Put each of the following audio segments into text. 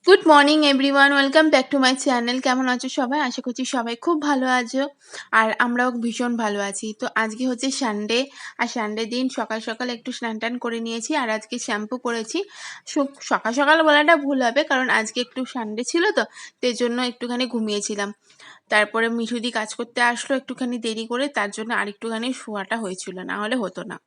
Good morning everyone, welcome back to my channel. কেমন আছো সবাই? আশা করছি সবাই খুব ভালো আছো, আর আমরাও ভীষণ ভালো আছি। তো আজকে হচ্ছে সানডে, আর সানডে দিন সকাল সকাল একটু স্নান টান করে নিয়েছি, আর আজকে শ্যাম্পু করেছি। সকাল সকাল বলাটা ভুল হবে, কারণ আজকে একটু সানডে ছিল তো সেই জন্য একটুখানি ঘুমিয়েছিলাম। তারপরে মিঠুদি কাজ করতে আসলো একটুখানি দেরি করে, তার জন্য আরেকটুখানি শোয়াটা হয়েছিল, না হলে হতো না।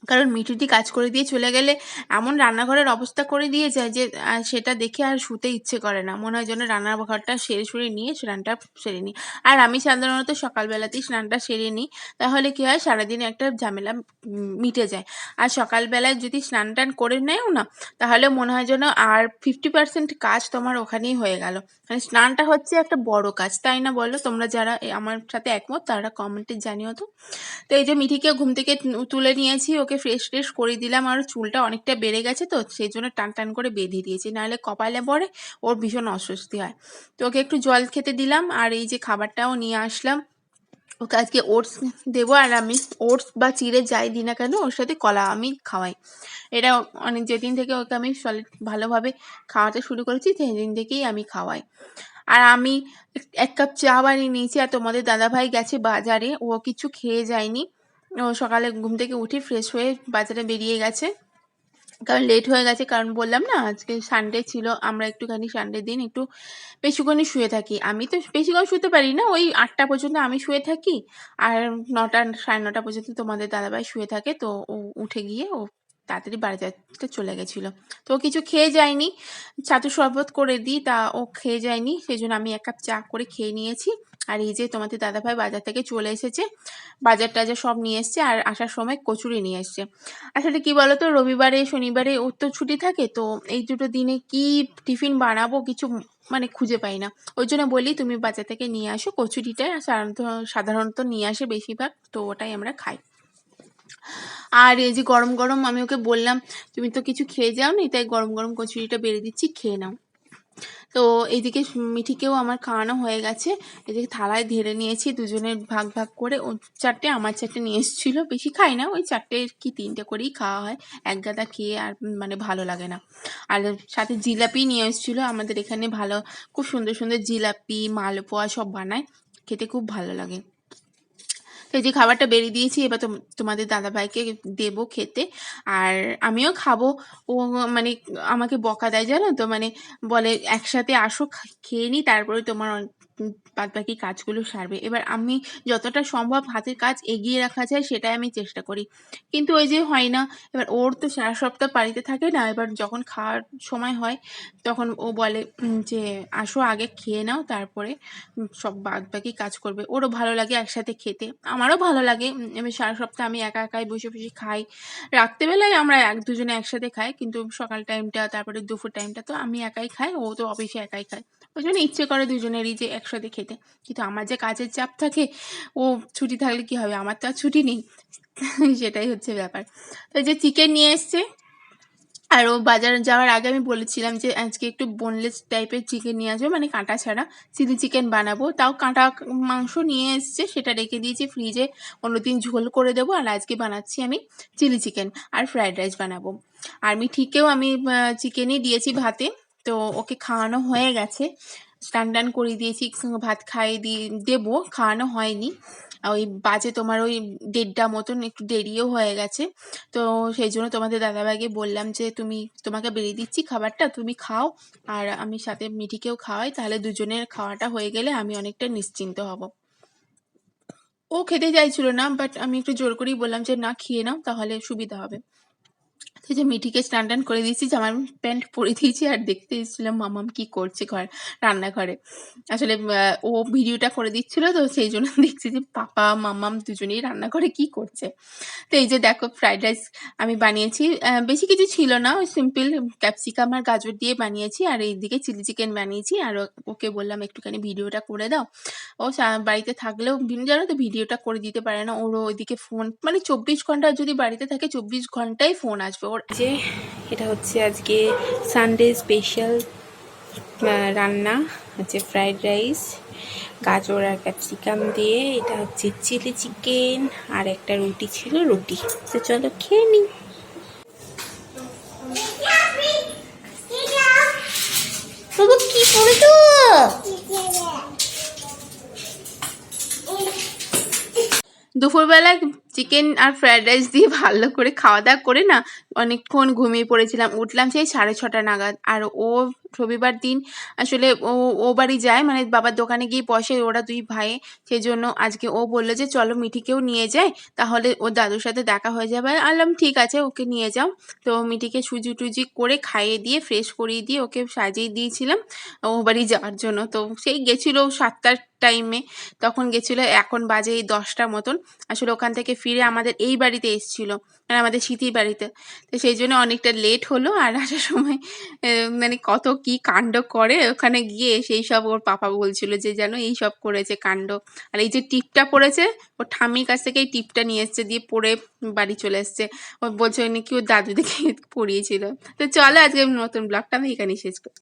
কারণ মিঠুদি কাজ করে দিয়ে চলে গেলে এমন রান্নাঘরের অবস্থা করে দিয়ে যায় যে সেটা দেখে আর শুতে ইচ্ছে করে না, মনে হয় যেন রান্নাঘরটা সেরে নিয়ে স্নানটা সেরে নিই। আর আমি সাধারণত সকালবেলাতেই স্নানটা সেরে নিই, তাহলে কী হয় সারাদিনে একটা ঝামেলা মিটে যায়। আর সকালবেলায় যদি স্নান টান করে নেও না, তাহলে মনে হয় যেন আর 50% কাজ তোমার ওখানেই হয়ে গেল। মানে স্নানটা হচ্ছে একটা বড় কাজ, তাই না বলো? তোমরা যারা আমার সাথে একমত তারা কমেন্টে জানিও তো। তো এই যে মিঠিকে ঘুম থেকে তুলে নিয়েছি, ওকে ফ্রেশ করে দিলাম, আর চুলটা অনেকটা বেড়ে গেছে তো সেই জন্য টান টান করে বেঁধে দিয়েছি, নাহলে কপালে পড়ে ওর ভীষণ অস্বস্তি হয়। তো ওকে একটু জল খেতে দিলাম, আর এই যে খাবারটাও নিয়ে আসলাম। ওকে আজকে ওটস দেবো, আর আমি ওটস বা চিড়ে যাই দিই না কেন ওর সাথে কলা আমি খাওয়াই। এটা অনেক যেদিন থেকে ওকে আমি সলিড ভালোভাবে খাওয়াতে শুরু করেছি সেই দিন থেকেই আমি খাওয়াই। আর আমি 1 কাপ চা বানিয়ে নিয়েছি, আর তোমাদের দাদাভাই গেছে বাজারে, ও কিছু খেয়ে যায়নি। ও সকালে ঘুম থেকে উঠে ফ্রেশ হয়ে বাজারে বেরিয়ে গেছে, কারণ লেট হয়ে গেছে। কারণ বললাম না আজকে সানডে ছিল, আমরা একটুখানি সানডে দিন একটু বেশিক্ষণই শুয়ে থাকি। আমি তো বেশিক্ষণ শুতে পারি না, ওই 8টা পর্যন্ত আমি শুয়ে থাকি, আর 9টা 9:30 পর্যন্ত তোমাদের দাদাভাই শুয়ে থাকে। তো ও উঠে গিয়ে ও তাড়াতাড়ি বাজারটা চলে গেছিলো। তো ও কিছু খেয়ে যায়নি, ছাতু শরবত করে দিই, তা ও খেয়ে যায়নি, সেই জন্য আমি 1 কাপ চা করে খেয়ে নিয়েছি। আর এই যে তোমাদের দাদাভাই বাজার থেকে চলে এসেছে, বাজার টাজার সব নিয়ে এসছে, আর আসার সময় কচুরি নিয়ে এসছে। আসলে কি বলতো, রবিবারে শনিবারে ওর তো ছুটি থাকে, তো এই দুটো দিনে কি টিফিন বানাবো কিছু মানে খুঁজে পাই না। ওই জন্য বলি তুমি বাজার থেকে নিয়ে আসো, কচুরিটা সাধারণত নিয়ে আসে বেশিরভাগ, তো ওটাই আমরা খাই। আর এই যে গরম গরম আমি ওকে বললাম তুমি তো কিছু খেয়ে যাওনি, তাই গরম গরম কচুরিটা বেড়ে দিচ্ছি, খেয়ে নাও। তো এইদিকে মিঠিকেও আমার খাওয়ানো হয়ে গেছে, এদিকে থালায় ঢেলে নিয়েছি, দুজনের ভাগ ভাগ করে। ও 4টে আমার 4টে নিয়ে এসেছিলো, বেশি খাই না, ওই 4টে কি 3টে করেই খাওয়া হয়, এক গাদা খেয়ে আর মানে ভালো লাগে না। আর সাথে জিলাপি নিয়ে এসেছিলো, আমাদের এখানে ভালো খুব সুন্দর সুন্দর জিলাপি মালপোয়া সব বানায়, খেতে খুব ভালো লাগে। তো এই যে খাবারটা বেরিয়ে দিয়েছি, এবার তোমাদের দাদাভাইকে দেবো খেতে, আর আমিও খাবো। ও মানে আমাকে বকা দেয় জানো তো, মানে বলে একসাথে আসো খেয়ে নি, তারপরে তোমার বাদ বাকি কাজগুলো সারবে। এবার আমি যতটা সম্ভব হাতের কাজ এগিয়ে রাখা যায় সেটাই আমি চেষ্টা করি, কিন্তু ওই যে হয় না। এবার ওর তো সারা সপ্তাহ বাড়িতে থাকে না, এবার যখন খাওয়ার সময় হয় তখন ও বলে যে আসো আগে খেয়ে নাও, তারপরে সব বাদ বাকি কাজ করবে। ওরও ভালো লাগে একসাথে খেতে, আমারও ভালো লাগে। এবার সারা সপ্তাহ আমি একা একাই বসে বসে খাই, রাত্রেবেলায় আমরা দুজনে একসাথে খাই, কিন্তু সকাল টাইমটা তারপরে দুপুর টাইমটা তো আমি একাই খাই, ও তো অফিসে একাই খায়। ওই জন্য ইচ্ছে করে দুজনেরই যে একসাথে খেতে, কিন্তু আমার যে কাজের চাপ থাকে, ও ছুটি থাকলে কি হবে, আমার তো আর ছুটি নেই। সেটাই হচ্ছে ব্যাপার। তো যে চিকেন নিয়ে এসছে, আর ও বাজারে যাওয়ার আগে আমি বলেছিলাম যে আজকে একটু বোনলেস টাইপের চিকেন নিয়ে আসবে, মানে কাঁটা ছাড়া চিলি চিকেন বানাবো। তাও কাঁটা মাংস নিয়ে এসছে, সেটা রেখে দিয়েছি ফ্রিজে, অন্যদিন ঝোল করে দেবো। আর আজকে বানাচ্ছি আমি চিলি চিকেন আর ফ্রাইড রাইস বানাবো। আর মিঠিকেও আমি চিকেনই দিয়েছি ভাতে, তো ওকে খাওয়ানো হয়ে গেছে, স্নান টান করিয়ে দিয়েছি, ভাত খাইয়ে দেবো, খাওয়ানো হয়নি। ওই বাজে তোমার ওই 1:30 মতন, একটু দেরিও হয়ে গেছে। তো সেই জন্য তোমাদের দাদাভাইকে বললাম যে তোমাকে বেরিয়ে দিচ্ছি খাবারটা, তুমি খাও, আর আমি সাথে মিঠিকেও খাওয়াই, তাহলে দুজনের খাওয়াটা হয়ে গেলে আমি অনেকটা নিশ্চিন্ত হব। ও খেতে চাইছিল না, বাট আমি একটু জোর করেই বললাম যে না খেয়ে নাও, তাহলে সুবিধা হবে। সেই যে মিঠিকে স্নান টান করে দিয়েছি, জামা প্যান্ট পরে দিয়েছি, আর দেখতে এসেছিলাম মামাম কি করছে রান্নাঘরে। আসলে ও ভিডিওটা করে দিচ্ছিল, তো সেই জন্য দেখছি যে পাপা মামাম দুজনেই রান্নাঘরে কি করছে। তো এই যে দেখো ফ্রাইড রাইস আমি বানিয়েছি, বেশি কিছু ছিল না, ওই সিম্পল ক্যাপসিকাম আর গাজর দিয়ে বানিয়েছি, আর এইদিকে চিলি চিকেন বানিয়েছি। আর ওকে বললাম একটুখানি ভিডিওটা করে দাও। ও বাড়িতে থাকলেও জানো তো ভিডিওটা করে দিতে পারে না, ওরও ওইদিকে ফোন, মানে 24 ঘন্টা যদি বাড়িতে থাকে 24 ঘন্টাই ফোন আসবে ওর। যে এটা হচ্ছে আজকে সানডে স্পেশাল রান্না, হচ্ছে ফ্রাইড রাইস গাজর আর ক্যাপসিকাম দিয়ে, এটা হচ্ছে চিলি চিকেন, আর একটা রুটি ছিল, রুটি। তো চলো খেয়ে নিই। বাবা কি করেছো? দুপুরবেলা চিকেন আর ফ্রাইড রাইস দিয়ে ভালো করে খাওয়া দাওয়া করে না অনেকক্ষণ ঘুমিয়ে পড়েছিলাম। উঠলাম সেই 6:30 নাগাদ। আর ও রবিবার দিন আসলে ও বাড়ি যায়, মানে বাবার দোকানে গিয়ে বসে ওরা 2 ভাই। সেজন্য আজকে ও বলল যে চলো মিঠিকেও নিয়ে যাই, তাহলে ওর দাদুর সাথে দেখা হয়ে যাবে। আমি বললাম ঠিক আছে ওকে নিয়ে যাও। তো মিঠিকে সুজি-টুজি করে খাইয়ে দিয়ে ফ্রেশ করিয়ে দিয়ে ওকে সাজিয়ে দিয়েছিলাম ও বাড়ি যাওয়ার জন্য। তো সেই গেছিল 7টার টাইমে, তখন গেছিল, এখন বাজে এই 10টার মতন। আসলে ওখান থেকে ফিরে আমাদের এই বাড়িতে এসেছিল, মানে আমাদের স্মৃতির বাড়িতে। তো সেই জন্য অনেকটা লেট হলো। আর আসার সময় মানে কত কি কাণ্ড করে ওখানে গিয়ে, সেই সব ওর পাপা বলছিল যে যেন এই সব করেছে কাণ্ড। আর এই যে টিপটা পড়েছে, ওর ঠাম্মির কাছ থেকে এই টিপটা নিয়ে এসছে, দিয়ে পরে বাড়ি চলে এসছে। ও বলছে নাকি ওর দাদু দেখে পড়িয়েছিল। তো চলো আজকে নতুন ব্লগটা আমি এখানেই শেষ করি।